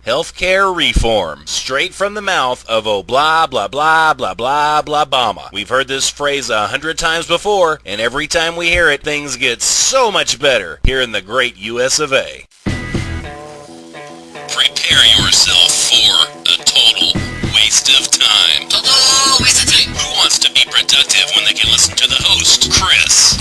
Healthcare reform, straight from the mouth of oh blah blah blah blah blah blah Bama. We've heard this phrase 100 times before, and every time we hear it, things get so much better here in the great US of A. Prepare yourself for a total waste of time. Total waste of time. Who wants to be productive when they can listen to the host, Chris?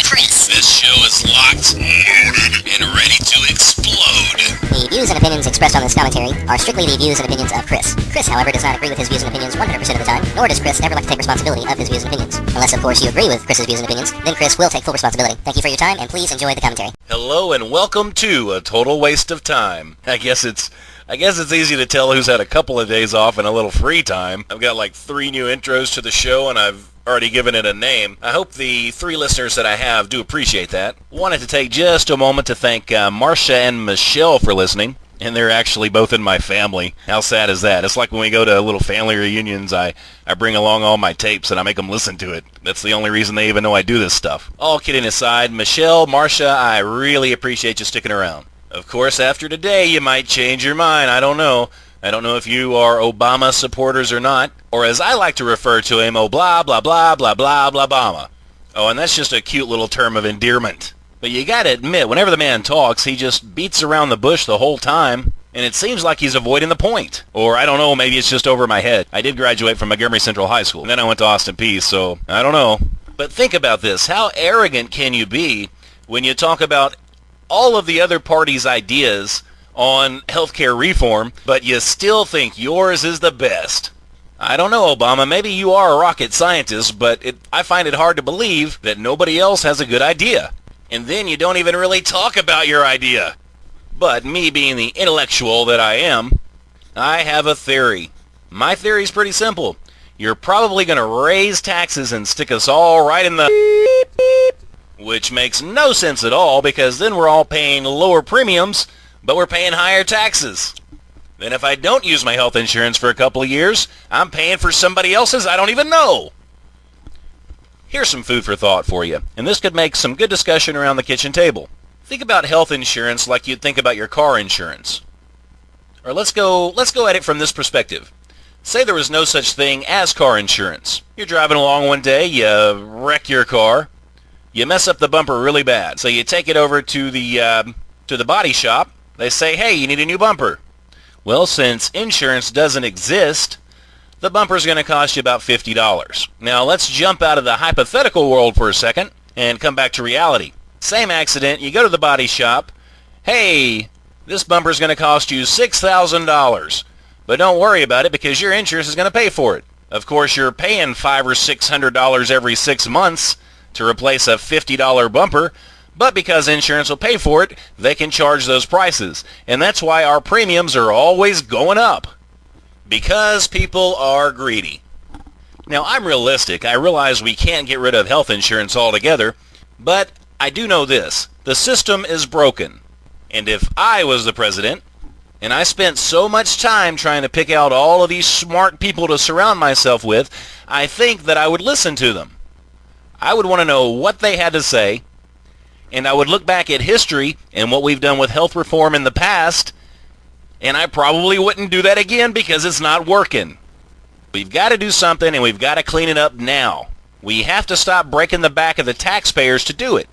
Chris. This show is locked, loaded, and ready to explode. The views and opinions expressed on this commentary are strictly the views and opinions of Chris. Chris, however, does not agree with his views and opinions 100% of the time, nor does Chris ever like to take responsibility of his views and opinions. Unless, of course, you agree with Chris's views and opinions, then Chris will take full responsibility. Thank you for your time, and please enjoy the commentary. Hello and welcome to A Total Waste of Time. I guess it's easy to tell who's had a couple of days off and a little free time. I've got like 3 new intros to the show, and I've already given it a name. I hope the 3 listeners that I have do appreciate that. Wanted to take just a moment to thank Marcia and Michelle for listening. And they're actually both in my family. How sad is that? It's like when we go to little family reunions, I bring along all my tapes and I make them listen to it. That's the only reason they even know I do this stuff. All kidding aside, Michelle, Marcia, I really appreciate you sticking around. Of course, after today, you might change your mind. I don't know. I don't know if you are Obama supporters or not. Or as I like to refer to him, oh blah, blah, blah, blah, blah, blah, Bama. Oh, and that's just a cute little term of endearment. But you gotta admit, whenever the man talks, he just beats around the bush the whole time, and it seems like he's avoiding the point. Or I don't know, maybe it's just over my head. I did graduate from Montgomery Central High School, and then I went to Austin Peay, so I don't know. But think about this. How arrogant can you be when you talk about all of the other parties' ideas on healthcare reform, but you still think yours is the best? I don't know, Obama. Maybe you are a rocket scientist, but I find it hard to believe that nobody else has a good idea. And then you don't even really talk about your idea. But me being the intellectual that I am, I have a theory. My theory is pretty simple. You're probably going to raise taxes and stick us all right in the... Which makes no sense at all, because then we're all paying lower premiums, but we're paying higher taxes. Then if I don't use my health insurance for a couple of years, I'm paying for somebody else's I don't even know. Here's some food for thought for you, and this could make some good discussion around the kitchen table. Think about health insurance like you'd think about your car insurance. Or let's go at it from this perspective. Say there was no such thing as car insurance. You're driving along one day, you wreck your car, you mess up the bumper really bad, so you take it over to the body shop. They say, hey, you need a new bumper. Well, since insurance doesn't exist, the bumper's going to cost you about $50. Now, let's jump out of the hypothetical world for a second and come back to reality. Same accident, you go to the body shop. Hey, this bumper's going to cost you $6,000. But don't worry about it because your insurance is going to pay for it. Of course, you're paying $500 or $600 every 6 months to replace a $50 bumper, but because insurance will pay for it, they can charge those prices. And that's why our premiums are always going up. Because people are greedy. Now, I'm realistic. I realize we can't get rid of health insurance altogether, but I do know this. The system is broken. And if I was the president, and I spent so much time trying to pick out all of these smart people to surround myself with, I think that I would listen to them. I would want to know what they had to say, and I would look back at history and what we've done with health reform in the past, and I probably wouldn't do that again because it's not working. We've got to do something, and we've got to clean it up now. We have to stop breaking the back of the taxpayers to do it.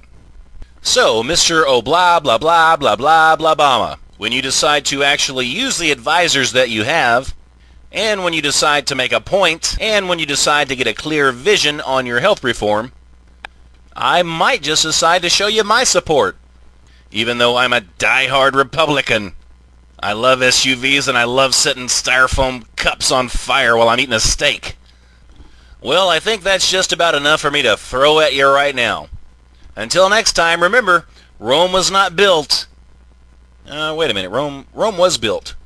So, Mr. Oh blah blah blah blah blah blah Bama, when you decide to actually use the advisors that you have, and when you decide to make a point, and when you decide to get a clear vision on your health reform, I might just decide to show you my support, even though I'm a die-hard Republican. I love SUVs and I love setting styrofoam cups on fire while I'm eating a steak. Well, I think that's just about enough for me to throw at you right now. Until next time, remember, Rome was not built. Wait a minute, Rome was built